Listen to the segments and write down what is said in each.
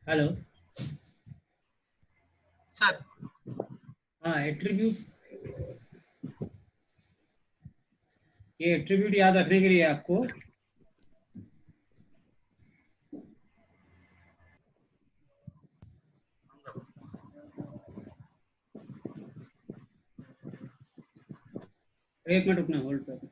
Hello. Sir. हाँ, attribute, ये attribute याद रखने के लिए आपको एक मिनट रुकना, होल्ड पर।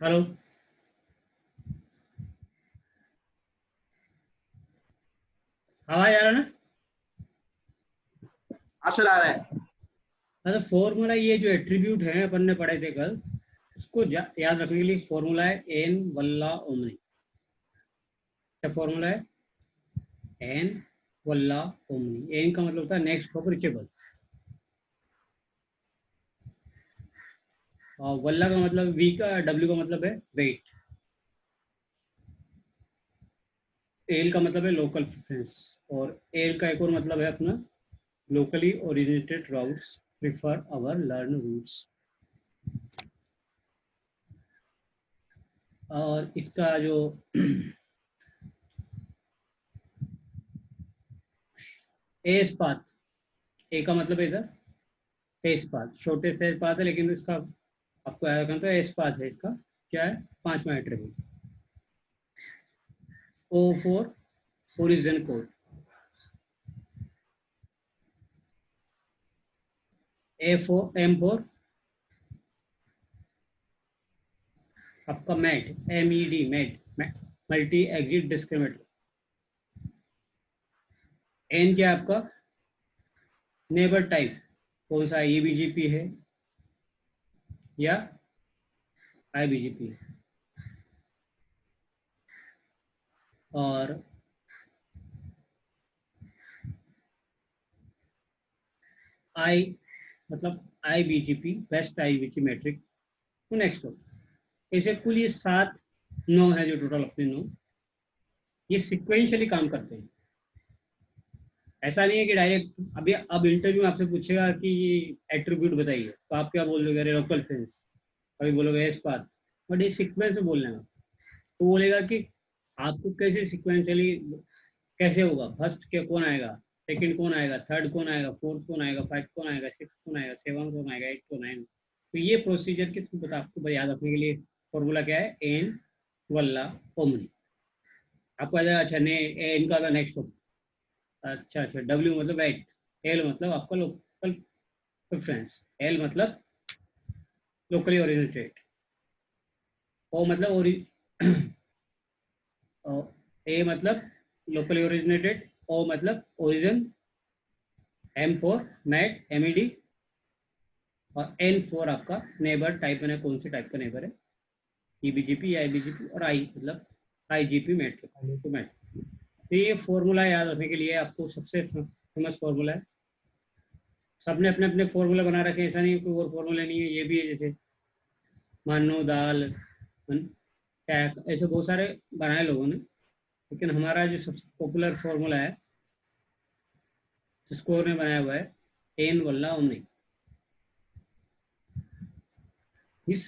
हेलो। आवाज आ रहा ना? हाँ सर, आ रहा है। हाँ, तो फॉर्मूला, ये जो एट्रीब्यूट है अपन ने पढ़े थे कल, उसको याद रखने के लिए फॉर्मूला है एन वल्ला ओमनी। क्या फॉर्मूला है? एन वल्ला ओमनी। एन का मतलब होता है नेक्स्ट ऑफ रिचेबल, और वल्ला का मतलब वी का, डब्ल्यू का मतलब है वेट, एल का मतलब है लोकल प्रेफरेंस, और एल का एक और मतलब है अपना locally originated routes prefer our learn routes। और इसका जो एस पाथ, ए का मतलब है इधर एस पाथ, छोटे से पाथ है, लेकिन इसका आपको याद रखना, तो एस पाथ है इसका। क्या है? पांचवा attribute. O for origin code, A for M for आपका मैट, एम ई डी मैट, मल्टी एग्जिट डिस्क्रिमिनेटर। एन क्या है आपका? नेबर टाइप, कौन सा ईबीजीपी है या आईबीजीपी है। और आई मतलब आईबीजीपी, बेस्ट आईबीजी मैट्रिक, तो नेक्स्ट हो। ऐसे कुल ये 7 9 है जो टोटल अपने 9, ये सिक्वेंशियली काम करते हैं। ऐसा नहीं है कि डायरेक्ट अभी अब इंटरव्यू में आपसे पूछेगा कि ये एट्रीब्यूट बताइए, तो आप क्या बोल दोगे? लोकल फ्रेंस, कभी बोलोगे एस पाथ, बट ये सीक्वेंस में बोलने में तो बोलेगा कि आपको कैसे सिक्वेंशियली कैसे होगा, फर्स्ट के कौन आएगा, सेकंड कौन आएगा, थर्ड कौन आएगा, फोर्थ कौन आएगा, फाइव कौन आएगा, सिक्स कौन आएगा, सेवन कौन आएगा, एट कौन आएगा। तो ये प्रोसीजर के थ्रू बता आपको याद रखने के लिए फॉर्मूला क्या है, एन वल्ला ओमनी। आपको याद है, अच्छा ने एन का नेक्स्ट हो, अच्छा डब्ल्यू मतलब वेट, एल मतलब आपका लोकल प्रेफरेंस, एल मतलब लोकली ओरिजिनेटेड, ओ मतलब ए मतलब लोकली ओरिजिनेटेड, ओ मतलब origin, M for mat MED, और एन फॉर आपका नेबर, टाइप में कौन से टाइप का नेबर है, ईबीजीपी या आईबीजीपी, और आई मतलब आईजीपी मैट्रिक टू मैट्रिक। तो ये फॉर्मूला याद रखने के लिए आपको सबसे फेमस फॉर्मूला है। सबने अपने अपने फॉर्मूला बना रखे हैं, ऐसा नहीं कोई और फॉर्मूला नहीं है, ये भी है जैसे मानो दाल टैक, ऐसे बहुत सारे बनाए लोगों ने, लेकिन हमारा जो सबसे पॉपुलर फॉर्मूला है स्कोर ने बनाया हुआ है, एन वल्ला ओमनी। इस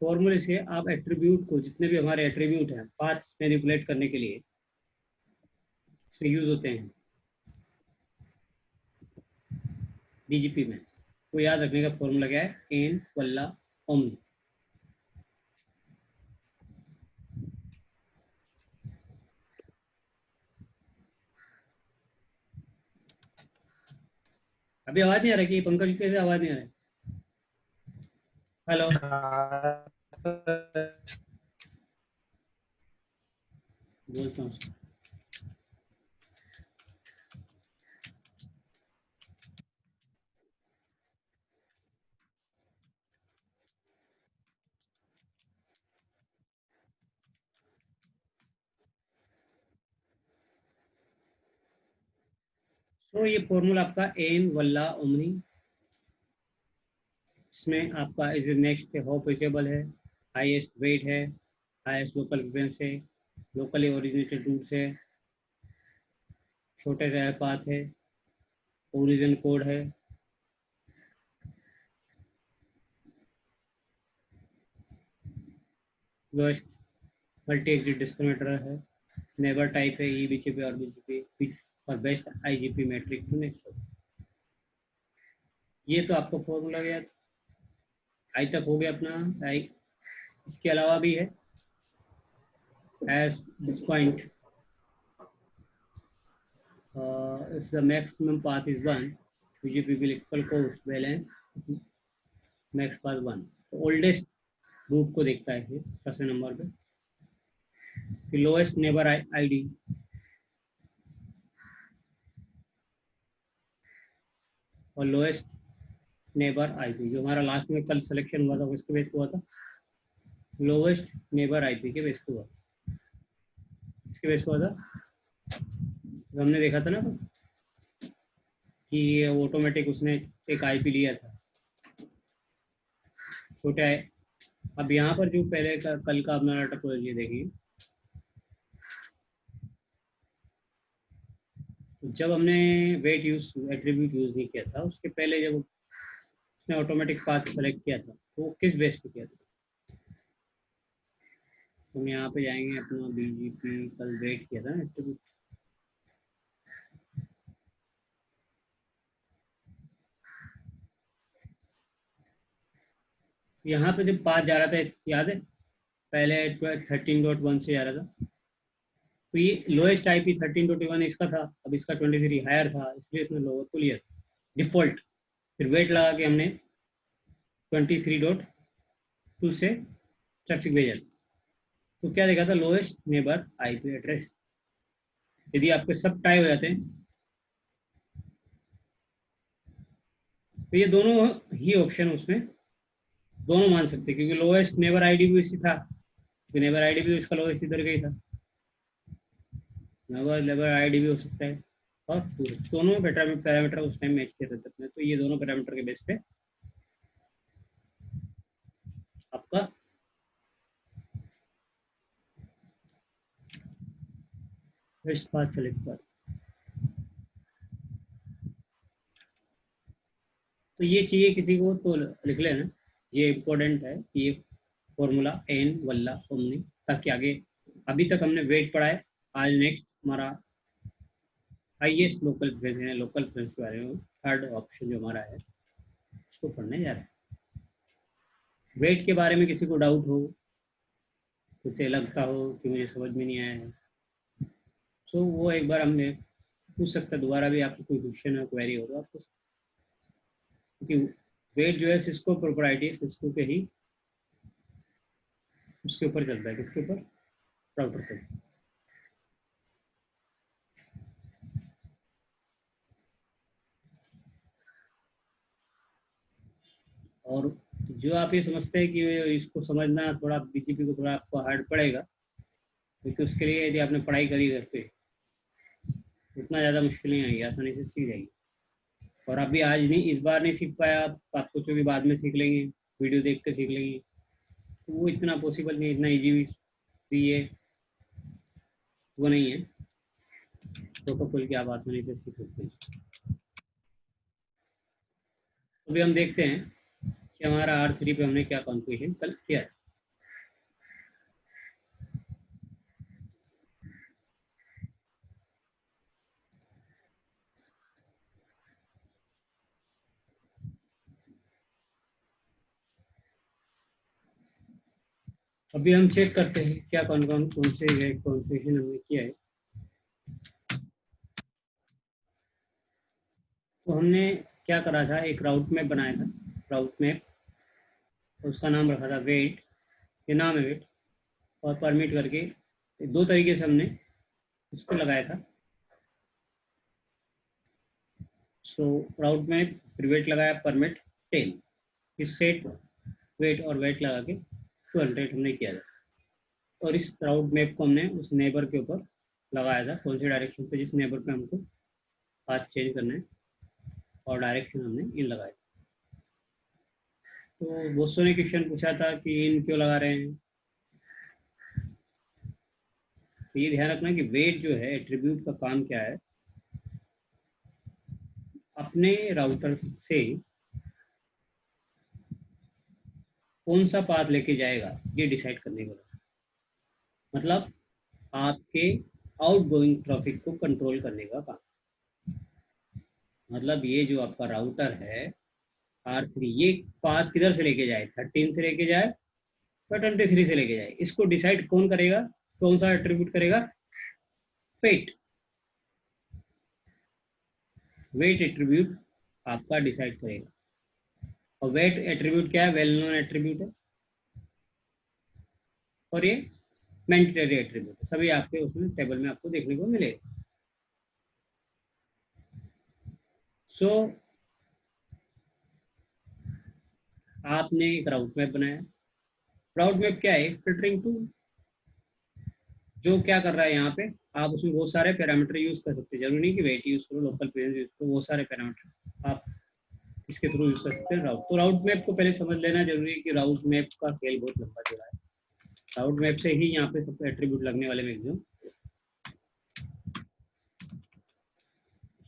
फॉर्मूले से आप एट्रीब्यूट को, जितने भी हमारे एट्रीब्यूट हैं पाथ्स मैनिपुलेट करने के लिए इसमें यूज होते हैं बीजीपी में, तो याद रखने का फॉर्मूला क्या है, एन वल्ला ओमनी। अभी आवाज नहीं आ रही कि पंकज कैसे आवाज नहीं आ रही? हेलो, बोलता हूँ। तो ये फॉर्मूला आपका एन वल्ला ओमनी, इसमें आपका इज नेक्स्ट होपेचेबल है, हाईएस्ट वेट है, हाईएस्ट लोकल प्रेफरेंस है, लोकली ओरिजिनेटेड रूट्स है, छोटे से पाथ है, ओरिजिन कोड है, लोएस्ट मल्टी एग्जिट डिस्क्रिमिनेटर है, नेबर टाइप है, ई बीजीपी और बीजीपी, और बेस्ट आईजीपी मैट्रिक नेक्स्ट। ये तो आपको फॉर्मूला गया, आई तक हो गया अपना आई। इसके अलावा भी है, as this point if the maximum path is 1, BGP will equal cost balance max path 1। तो ओल्डेस्ट रूट को देखता है फिर फर्स्ट नंबर पे, फिर लोएस्ट नेबर आईडी, और लोएस्ट नेबर आईपी, जो हमारा लास्ट में कल सिलेक्शन हुआ था उसके बेस पे हुआ था, लोएस्ट नेबर आईपी के बेस पे हुआ, इसके बेस पे हुआ था। तो हमने देखा था ना कि ये ऑटोमेटिक उसने एक आईपी लिया था छोटा है। अब यहाँ पर जो पहले का कल का अपना टोपोलॉजी देखिए, जब हमने वेट यूज एट्रीब्यूट यूज नहीं किया था, उसके पहले जब उसने ऑटोमेटिक पाथ सेलेक्ट किया था तो वो किस बेस पे किया था। हम यहाँ पे जाएंगे, अपना बीजीपी कल वेट किया था ना एट्रीब्यूट, यहाँ पे जब पाथ जा रहा था याद है, पहले 13.1 से जा रहा था, तो ये लोएस्ट आईपी 13.1 इसका था, अब इसका 23 हायर था, इसलिए इसने लोअर को लिया डिफॉल्ट। फिर वेट लगा के हमने 23.2 से ट्रैफिक भेजा, तो क्या देखा था, लोएस्ट नेबर आईपी एड्रेस। यदि आपके सब टाई हो जाते हैं तो ये दोनों ही ऑप्शन उसमें दोनों मान सकते हैं, क्योंकि लोएस्ट नेबर आईडी भी इसी था, क्योंकि नेबर आईडी भी इसका लोएस्ट इधर का ही था, नेबर आईडी भी हो सकता है, और दोनों पैरामीटर उस टाइम मैच कर सकते हैं, तो ये दोनों पैरामीटर के बेस पे आपका बेस्ट पाथ सेलेक्ट कर। तो ये चाहिए किसी को तो लिख लेना, ये इम्पोर्टेंट है कि ये फॉर्मूला एन वल्ला ओमनी, ताकि आगे, अभी तक हमने वेट पढ़ा है, आज नेक्स्ट हमारा हाईएस्ट लोकल प्रेफरेंस है, लोकल प्रेफरेंस के बारे में थर्ड ऑप्शन जो हमारा है उसको पढ़ने जा रहे हैं। वेट के बारे में किसी को डाउट हो, कुछ लगता हो कि मुझे समझ में नहीं आया है, तो वो एक बार हमने पूछ सकता है। दोबारा भी आपको कोई क्वेश्चन है, क्वेरी हो तो आप पूछ सकते हैं। क्योंकि वेट जो है सिस्को प्रोप्राइटी, सिस्को के ही उसके ऊपर चलता है, किसके ऊपर, राउटर पे। और जो आप ये समझते हैं कि इसको समझना थोड़ा बीजीपी को थोड़ा आपको हार्ड पड़ेगा, क्योंकि उसके लिए यदि आपने पढ़ाई करी घर पे, उतना ज़्यादा मुश्किल नहीं आएगी, आसानी से सीख जाएगी। और अभी आज नहीं, इस बार नहीं सीख पाया आप सोचो कि बाद में सीख लेंगे, वीडियो देख कर सीख लेंगे, तो वो इतना पॉसिबल नहीं, इतना ईजी भी ये वो नहीं है प्रोटोकॉल की आप आसानी से सीख सकते हैं। अभी हम देखते हैं कि हमारा R3 पे हमने क्या कॉन्फ़िगरेशन कल किया है। अभी हम चेक करते हैं क्या कौन से कॉन्फ़िगरेशन हमने किया है। तो हमने क्या करा था, एक राउट मैप बनाया था, राउट मैप, तो उसका नाम रखा था वेट, ये नाम है वेट, और परमिट करके दो तरीके से हमने उसको लगाया था। सो राउट मैप फिर वेट लगाया, परमिट 10, इस सेट वेट और वेट लगा के 200 हमने किया था। और इस राउट मैप को हमने उस नेबर के ऊपर लगाया था, कौन सी डायरेक्शन पे, जिस नेबर पे हमको पाथ चेंज करना है, और डायरेक्शन हमने इन लगाया। तो दोस्तों ने क्वेश्चन पूछा था कि इन क्यों लगा रहे हैं, तो ये ध्यान रखना कि वेट जो है एट्रीब्यूट का काम क्या है, अपने राउटर से कौन सा पाथ लेके जाएगा ये डिसाइड करने का, मतलब आपके आउटगोइंग ट्रैफिक को कंट्रोल करने का काम। मतलब ये जो आपका राउटर है R3, ये पाथ किधर से लेके जाए, 13 से लेके जाए या 23 से लेके जाए, इसको डिसाइड कौन करेगा, कौन सा एट्रीब्यूट करेगा, वेट। वेट एट्रीब्यूट आपका डिसाइड करेगा। और वेट एट्रीब्यूट क्या है, वेल नोन एट्रीब्यूट है, और ये मैंडेटरी एट्रीब्यूट है, सभी आपके उसमें टेबल में आपको देखने को मिलेगा। सो आपने एक राउट मैप बनाया। राउट मैप क्या है, फिल्टरिंग टूल, जो क्या कर रहा है यहाँ पे, आप उसमें बहुत सारे पैरामीटर यूज कर सकते हैं, जरूरी नहीं कि वेट यूज करो, लोकल प्रेजेंस यूज करो, बहुत सारे पैरामीटर आप इसके थ्रू यूज कर सकते हैं। राउट, तो राउट मैप को पहले समझ लेना जरूरी है कि राउट मैप का खेल बहुत लंबा चौड़ा है। राउट मैप से ही यहाँ पे सब एट्रीब्यूट लगने वाले मैक्सिमम,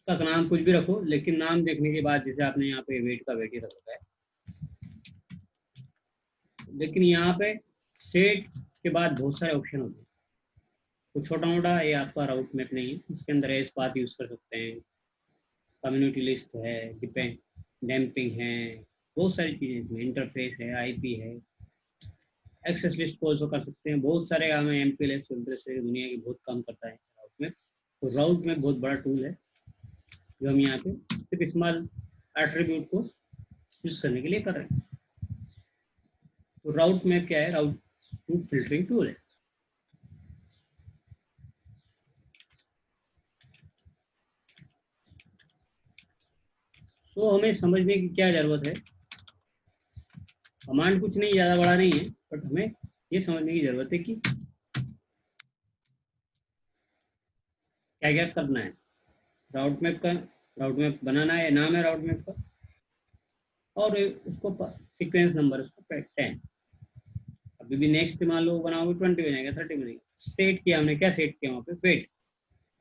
उसका नाम कुछ भी रखो, लेकिन नाम देखने के बाद जैसे आपने यहाँ पे वेट का वेट ही रखा है, लेकिन यहाँ पे सेट के बाद बहुत सारे ऑप्शन होते हैं। तो छोटा मोटा ये आपका राउट मैप नहीं है, इसके अंदर एस पाथ यूज कर सकते हैं, कम्युनिटी लिस्ट है, डिपेंड डैम्पिंग है, बहुत सारी चीज़ें इसमें, इंटरफेस है, आईपी है, एक्सेस लिस्ट को ऑल्सो कर सकते हैं, बहुत सारे काम है, एमपीएलएस से दुनिया की बहुत काम करता है राउट मैप। तो राउट मैप बहुत बड़ा टूल है जो हम यहाँ पे सिर्फ स्मॉल एट्रीब्यूट को यूज करने के लिए कर रहे हैं। तो राउट मैप क्या है, राउट फिल्टरिंग टूल है। तो हमें समझने की क्या जरूरत है, कमांड कुछ नहीं, ज़्यादा बड़ा नहीं है, बट हमें ये समझने की ज़रूरत है कि क्या क्या करना है। राउट मैप का, राउट मैप बनाना है, नाम है राउट मैप का, और उसको सीक्वेंस नंबर उसको 10, अभी भी नेक्स्ट मान लो बनाओगे 20 बनेगा, 30 बनेगा। सेट किया हमने, क्या सेट किया वहाँ पे, वेट,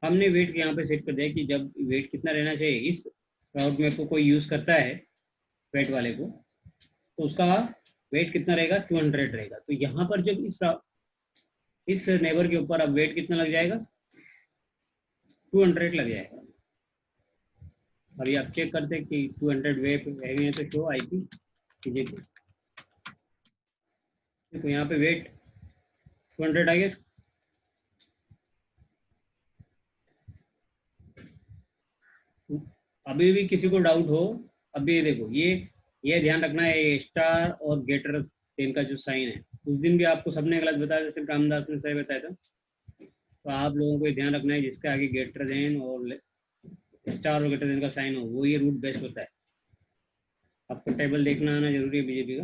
हमने वेट यहाँ पे सेट कर दिया कि जब वेट कितना रहना चाहिए, इस राउट मैप को कोई यूज़ करता है वेट वाले को, तो उसका वेट कितना रहेगा, 200 रहेगा। तो यहाँ पर जब इस नेबर के ऊपर अब वेट कितना लग जाएगा, 200 लग जाएगा। अभी आप चेक करते हैं कि 200 वे पे हैं तो शो आईपी कीजिए, देखो यहाँ पे वेट 200 आ गया। अभी भी किसी को डाउट हो, अभी देखो ये ध्यान रखना है, स्टार और गेटर इनका जो साइन है, उस दिन भी आपको सबने गलत बताया था, सिर्फ रामदास ने सही बताया था। तो आप लोगों को ये ध्यान रखना है, जिसके आगे गेटर देन और स्टार और गेटर देन का साइन हो, वो ये रूट बेस्ट होता है। आपको टेबल देखना आना जरूरी है बीजेपी का।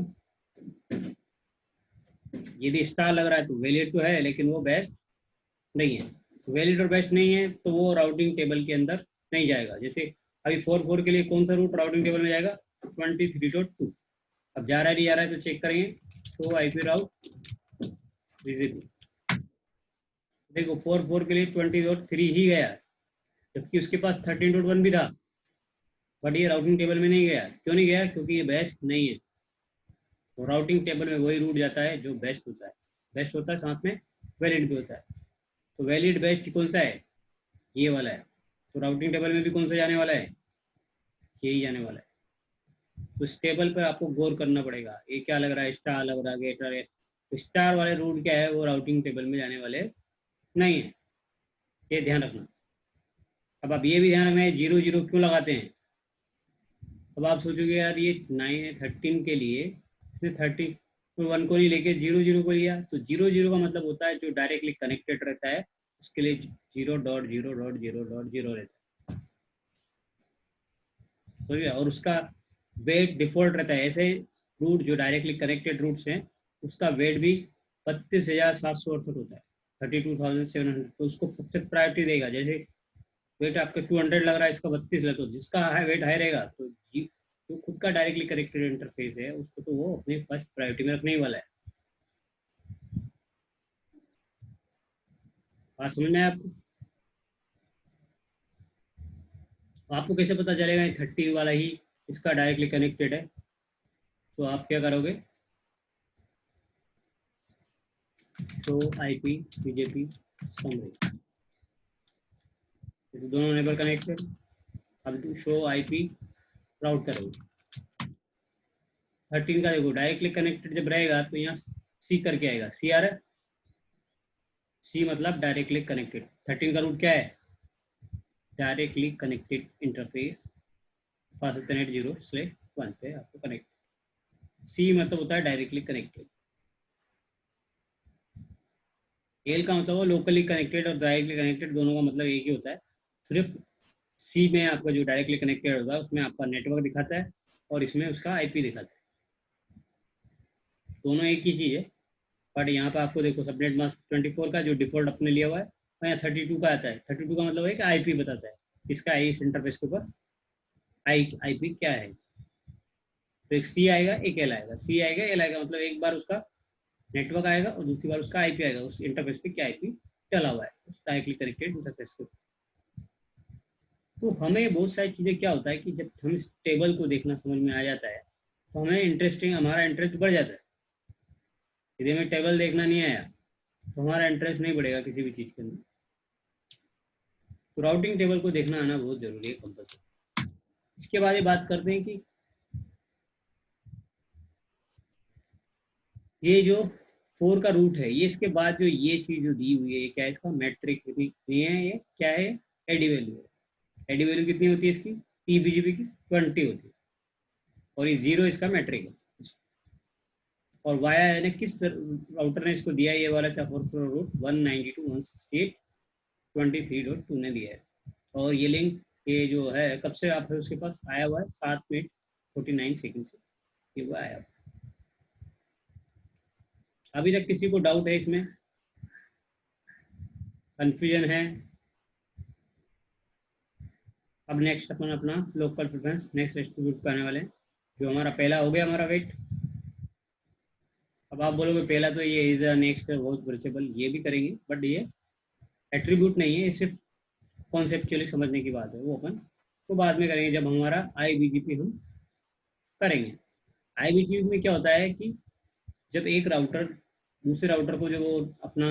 यदि स्टार लग रहा है तो वैलिड तो है, लेकिन वो बेस्ट नहीं है। वैलिड और बेस्ट नहीं है तो वो राउटिंग टेबल के अंदर नहीं जाएगा। जैसे अभी 4-4 के लिए कौन सा रूट राउटिंग टेबल में जाएगा? 23.2। अब जा रहा है नहीं जा रहा है तो चेक करेंगे। Show IP route visit. देखो 4-4 के लिए 20.3 ही गया, जबकि उसके पास 13.1 भी था, बट ये राउटिंग टेबल में नहीं गया। क्यों नहीं गया? क्योंकि ये बेस्ट नहीं है। तो राउटिंग टेबल में वही रूट जाता है जो बेस्ट होता है। बेस्ट होता है साथ में वैलिड भी होता है। तो वैलिड बेस्ट कौन सा है? ये वाला है। तो राउटिंग टेबल में भी कौन सा जाने वाला है? यही जाने वाला है। तो इस टेबल पर आपको गौर करना पड़ेगा। ये क्या लग रहा है? स्टार लग रहा है, गेटर है। तो स्टार वाले रूट क्या है? वो राउटिंग टेबल में जाने वाले नहीं है, ये ध्यान रखना। अब आप ये भी ध्यान रखना है, 0-0 क्यों लगाते हैं? अब आप सोचोगे यार ये 13 के लिए इसने 31 को नहीं लेके 0-0 को लिया। तो 0-0 का मतलब होता है जो डायरेक्टली कनेक्टेड रहता है उसके लिए 0.0.0.0 रहता है। समझ गया? और उसका वेट डिफॉल्ट रहता है। ऐसे रूट जो डायरेक्टली कनेक्टेड रूट्स हैं उसका वेट भी 32,768 होता है, 32,700। तो उसको सबसे प्रायोरिटी देगा। जैसे वेट आपका 200 लग रहा है, इसका 32 है, तो जिसका वेट हाई रहेगा तो जो खुद का डायरेक्टली कनेक्टेड इंटरफेस है उसको तो वो अपनी फर्स्ट प्रायोरिटी में रखने ही वाला है। बात समझ में आया आपको? तो आपको कैसे पता चलेगा 30 वाला ही इसका डायरेक्टली कनेक्टेड है? तो आप क्या करोगे? शो आईपी बीजेपी समरी, दोनों नेबर कनेक्टेड। अब शो आईपी राउट करोगे। 13 का देखो डायरेक्टली कनेक्टेड जब रहेगा तो यहाँ सी करके आएगा। सी आ रहा है? सी मतलब डायरेक्टली कनेक्टेड। 13 का रूट क्या है? Directly connected interface fast net 0/1 पे आपको कनेक्ट। सी मतलब होता है डायरेक्टली कनेक्टेड। एल का मतलब लोकली कनेक्टेड और डायरेक्टली कनेक्टेड दोनों का मतलब एक ही होता है। सिर्फ सी में आपका जो डायरेक्टली कनेक्टेड होता है उसमें आपका नेटवर्क दिखाता है और इसमें उसका आईपी दिखाता है। दोनों एक ही चीज़ है। बट यहाँ पे आपको देखो सबनेट मास्क 24 का जो डिफॉल्ट अपने लिया हुआ है, और यहाँ 32 का आता है। 32 का मतलब है कि आईपी बताता है इसका इस इंटरफेस के ऊपर आईपी क्या है। तो एक सी आएगा एक एल आएगा। सी आएगा एल आएगा मतलब एक बार उसका नेटवर्क आएगा और दूसरी बार उसका आईपी आएगा, उस इंटरफेस पे क्या आईपी चला हुआ है उस डायरेक्टली कनेक्टेड इंटरफेस के। तो हमें बहुत सारी चीज़ें क्या होता है कि जब हम इस टेबल को देखना समझ में आ जाता है तो हमें इंटरेस्टिंग हमारा इंटरेस्ट बढ़ जाता है। यदि हमें टेबल देखना नहीं आया तो हमारा इंटरेस्ट नहीं बढ़ेगा किसी भी चीज़ के अंदर। तो राउटिंग टेबल को देखना आना बहुत जरूरी है, कंपल्सरी। इसके बाद ये बात करते हैं कि ये जो 4 का रूट है, ये इसके बाद जो ये चीज़ जो दी हुई है ये क्या है? इसका मैट्रिक नहीं है, ये क्या है? एडी वैल्यू है। एडी वैल्यू कितनी होती है इसकी? ईबीजीबी की 20 होती है और ये 0 इसका मैट्रिक है। और वाया ने किस राउटर ने इसको दिया है? ये वाला 4 रूट 192.168.23.2 ने दिया है। और ये लिंक ये जो है कब से आप है उसके पास आया हुआ है? 7 मिनट 49 सेकेंड से ये वो आया। अभी तक किसी को डाउट है इसमें? कंफ्यूजन है? अब नेक्स्ट अपन अपना लोकल प्रेफरेंस नेक्स्ट डिस्ट्रीब्यूट करने वाले हैं। जो हमारा पहला हो गया हमारा वेट। अब आप बोलोगे पहला तो ये इज नेक्स्ट बहुत वर्चेबल, ये भी करेंगे बट ये एट्रीब्यूट नहीं है, ये सिर्फ कॉन्सेप्चुअली समझने की बात है। वो अपन तो बाद में करेंगे जब हमारा आईबीजीपी हम करेंगे। आईबीजीपी में क्या होता है कि जब एक राउटर दूसरे राउटर को जब वो अपना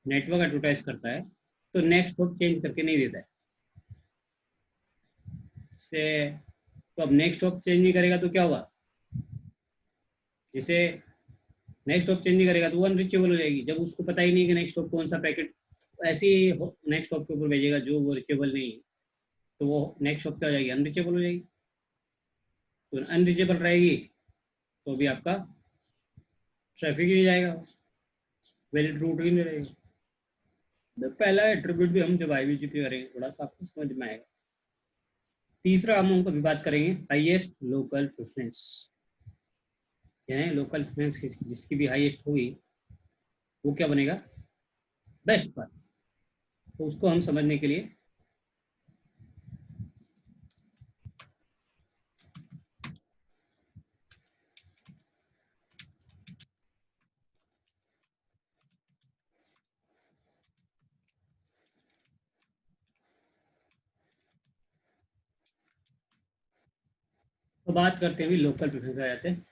नेटवर्क एडवर्टाइज करता है तो नेक्स्ट हॉप चेंज करके नहीं देता है से। तो अब नेक्स्ट हॉप चेंज नहीं करेगा तो क्या होगा? जैसे नेक्स्ट हॉप चेंज नहीं करेगा तो वो अनरीचेबल हो जाएगी। जब उसको पता ही नहीं कि नेक्स्ट हॉप कौन सा पैकेट ऐसे ही नेक्स्ट हॉप के ऊपर भेजेगा जो वो रिचेबल नहीं है, तो वो नेक्स्ट हॉप पे आ जाएगी, अनरीचेबल हो जाएगी। तो अनरीचेबल रहेगी तो भी आपका ट्रैफिक ही नहीं जाएगा, वैलिड रूट ही नहीं रहेगा। तो पहला एट्रीब्यूट भी हम जब IBGP करेंगे थोड़ा सा आपको समझ में आएगा। तीसरा हम कभी बात करेंगे हाईएस्ट लोकल प्रेफरेंस, यानी लोकल प्रेफरेंस जिसकी भी हाईएस्ट होगी वो क्या बनेगा, बेस्ट पाथ। तो उसको हम समझने के लिए तो बात करते हैं, अभी लोकल प्रेफरेंस आ जाते हैं।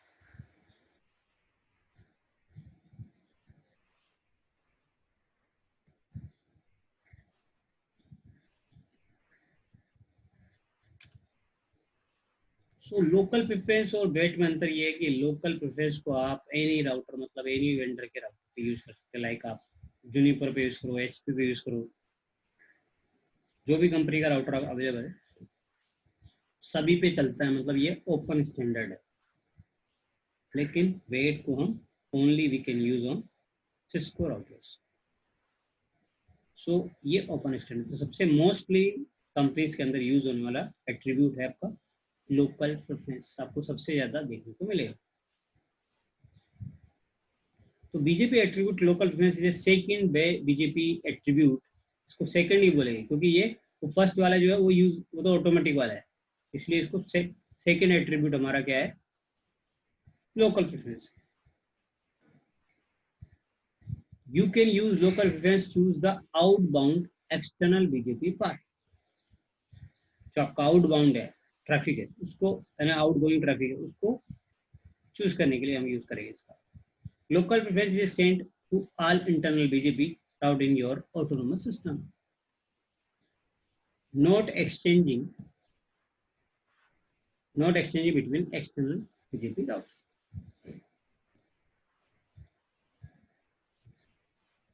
सो लोकल प्रेफरेंस और वेट में अंतर ये है कि लोकल प्रेफरेंस को आप एनी राउटर मतलब एनी वेंडर के राउटर पे यूज कर सकते हैं। लाइक आप जूनिपर पे यूज करो, HP पे यूज करो, जो भी कंपनी का राउटर अवेलेबल है सभी पे चलता है, मतलब ये ओपन स्टैंडर्ड है। लेकिन वेट को हम only we can use on Cisco routers. So ये ओपन स्टैंडर्ड तो सबसे मोस्टली कंपनीज के अंदर यूज होने वाला एट्रीब्यूट है आपका लोकल प्रेफरेंस, आपको सबसे ज्यादा देखने को मिलेगा। तो BJP attribute local preference is second BJP attribute, इसको सेकंड ही बोलेंगे क्योंकि ये वो फर्स्ट वाला जो है वो तो ऑटोमेटिक वाला है, इसलिए इसको सेकंड एट्रीब्यूट हमारा क्या है, local preference. You can use local preference, choose the outbound external BGP path। जो आपका आउटबाउंड है ट्रैफिक है उसको, यानी आउट गोइंग ट्रैफिक है उसको चूज करने के लिए हम यूज करेंगे इसका। Local preference is sent to all internal BGP route in your autonomous system, not exchanging between external BGP routes।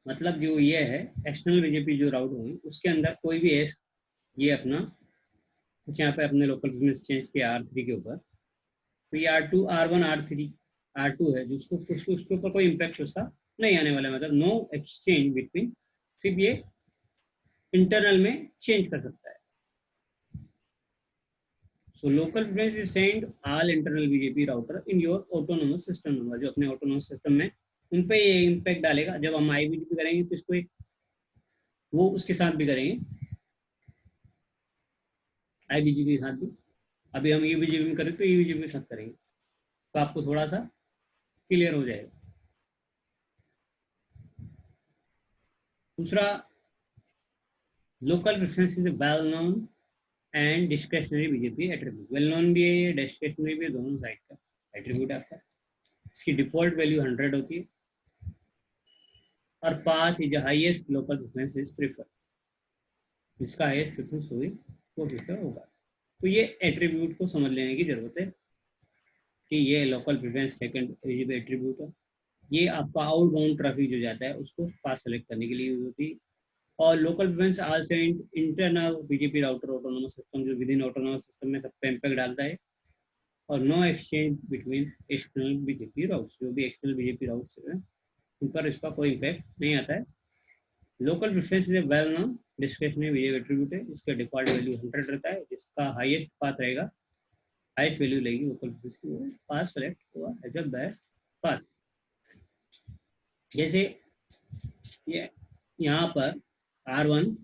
मतलब जो ये है एक्सटर्नल BGP जो राउट होंगे उसके अंदर कोई भी एस ये अपना कुछ यहाँ पे अपने लोकल प्रेफरेंस चेंज किया R3 के ऊपर, तो ये R2 R1 R3 R2 है जो उसको उसके ऊपर कोई इम्पैक्ट उसका नहीं आने वाला, मतलब नो एक्सचेंज बिटवीन, सिर्फ ये इंटरनल में चेंज कर सकता है। So local preference is send all internal BGP router in your autonomous system number, जो अपने ऑटोनोमस सिस्टम में उन पे ये इम्पैक्ट डालेगा। जब हम IBGP करेंगे तो इसको एक वो उसके साथ भी करेंगे, IBGP के साथ भी। अभी हम UBGP में करें तो UBGP के साथ करेंगे, तो आपको थोड़ा सा क्लियर हो जाएगा। दूसरा, local preference is well known and discretionary BGP attribute. Well known भी है ये, डिस्क्रिशनरी भी है, दोनों साइड का एट्रीब्यूट आपका। इसकी डिफॉल्ट वैल्यू 100 होती है और path is highest local preference is prefer, जिसका हाईएस्ट प्रेफरेंस होगी वो प्रीफर होगा। तो ये एट्रीब्यूट को समझ लेने की जरूरत है कि ये local preference second BGP attribute है। ये आपका आउटबाउंड ट्रैफिक जो जाता है उसको पाथ सेलेक्ट करने के लिए यूज होती है। और local preference also internal BGP router autonomous system जो विद इन ऑटोनोमस सिस्टम में सब पे इम्पैक्ट डालता है। और no exchange between external BGP routes, जो भी एक्सटर्नल BGP राउट्स है उन पर इसका कोई इम्पैक्ट नहीं आता है। Local preference is well known discretionary BGP attribute है, इसका डिफॉल्ट वैल्यू 100 रहता है, जिसका हाईएस्ट पाथ रहेगा, हाईएस्ट वैल्यू लेगी लोकल प्रेफरेंस की, वो पाथ सेलेक्ट हुआ एज अ बेस्ट पाथ। जैसे ये यहाँ पर R1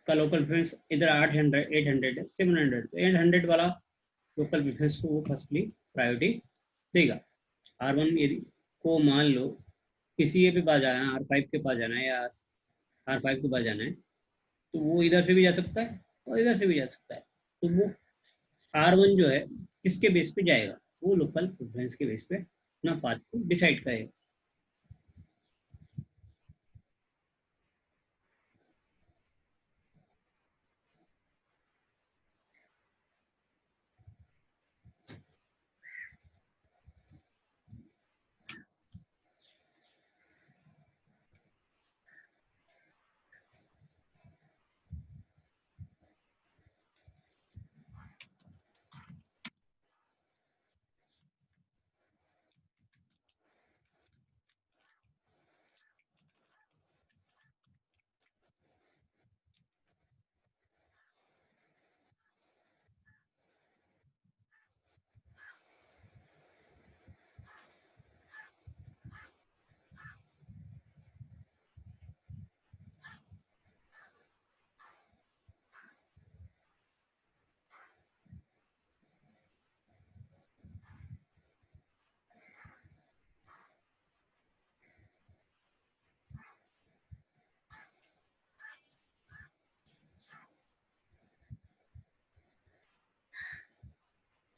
का लोकल प्रेफरेंस इधर 800 है, 700, तो 800 वाला लोकल प्रेफरेंस को वो फर्स्टली प्रायोरिटी देगा। R1 यदि को मान लो किसी के पास जाना है, R5 के पास जाना है या R5 के पास जाना है, तो वो इधर से भी जा सकता है और इधर से भी जा सकता है। तो वो R1 जो है किसके बेस पे जाएगा, वो लोकल प्रेफरेंस के बेस पे अपना पाथ को डिसाइड करेगा।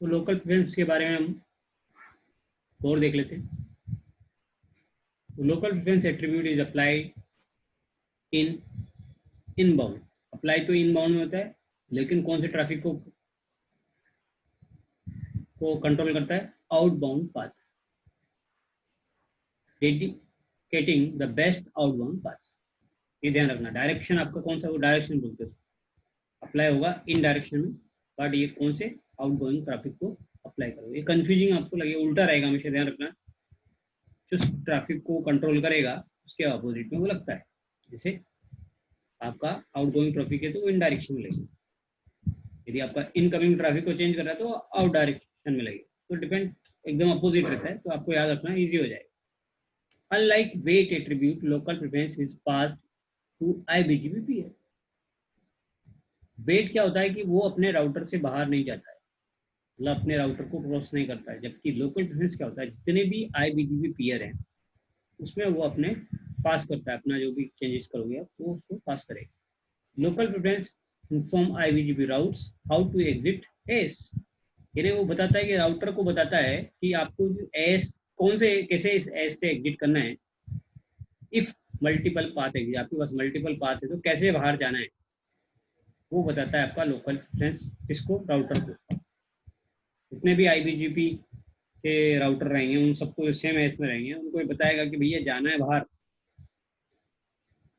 तो लोकल प्रेफरेंस के बारे में हम और देख लेते हैं। तो local preference attribute is applied in inbound. Apply तो इनबाउंड में होता है, लेकिन कौन से ट्रैफिक को कंट्रोल करता है? Outbound path, dedicating the best outbound path. ये ध्यान रखना, डायरेक्शन आपका कौन सा, वो डायरेक्शन बोलते हैं, अप्लाई होगा इन डायरेक्शन में, बट ये कौन से आउटगोइंग ट्रैफिक को अप्लाई करोगे। ये कंफ्यूजिंग आपको लगे, उल्टा रहेगा, हमेशा ध्यान रखना। जो ट्रैफिक को कंट्रोल करेगा उसके अपोजिट में वो लगता है। जैसे आपका आउटगोइंग ट्रैफिक है तो वो इन डायरेक्शन में लगेगा, यदि आपका इनकमिंग ट्रैफिक को चेंज कर रहा है तो आउट डायरेक्शन में लगेगा। तो डिपेंड एकदम अपोजिट रहता है, तो आपको याद रखना, ईजी हो जाएगा। Unlike weight attribute, local preference is passed to IBGP peer. Weight क्या होता है कि वो अपने राउटर से बाहर नहीं जाता है, मतलब अपने राउटर को क्रॉस नहीं करता है। जबकि लोकल प्रेफरेंस क्या होता है, जितने भी IBGP पीयर हैं उसमें वो अपने पास करता है, अपना जो भी चेंजेस करोगे आप वो उसको पास करेगा। Local preference inform IBGP routes how to exit AS. यानी वो बताता है कि राउटर को बताता है कि आपको एस कौन से, कैसे इस एस से एग्जिट करना है। इफ मल्टीपल पाथ है, आपके पास मल्टीपल पाथ है तो कैसे बाहर जाना है वो बताता है आपका लोकल प्रेफरेंस, किसको? राउटर को। जितने भी IBGP के राउटर रहेंगे उन सबको सेम एस में रहेंगे, उनको ये बताएगा कि भैया जाना है बाहर,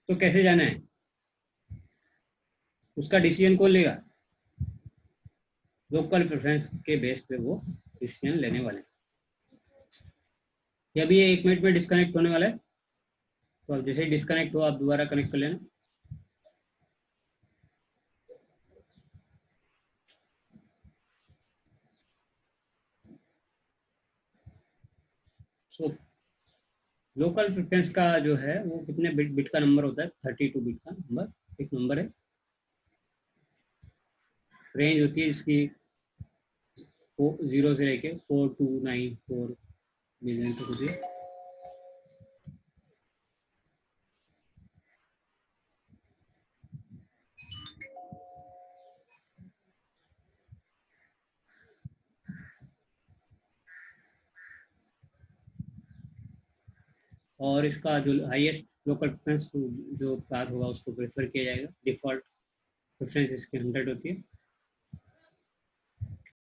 तो कैसे जाना है उसका डिसीजन कौन लेगा? लोकल प्रेफरेंस के बेस पे वो डिसीजन लेने वाले हैं। ये अभी 1 मिनट में डिस्कनेक्ट होने वाला है, तो अब जैसे ही डिस्कनेक्ट हो आप दोबारा कनेक्ट कर लेना। सो लोकल प्रेफरेंस का जो है वो कितने बिट बिट का नंबर होता है? 32 बिट का नंबर, एक नंबर है। रेंज होती है इसकी 0 से लेके 4294 मिलियन तक होती है। और इसका जो हाईएस्ट लोकल प्रेफरेंस जो पास होगा उसको प्रेफर किया जाएगा। डिफॉल्ट प्रेफरेंस इसकी 100 होती है।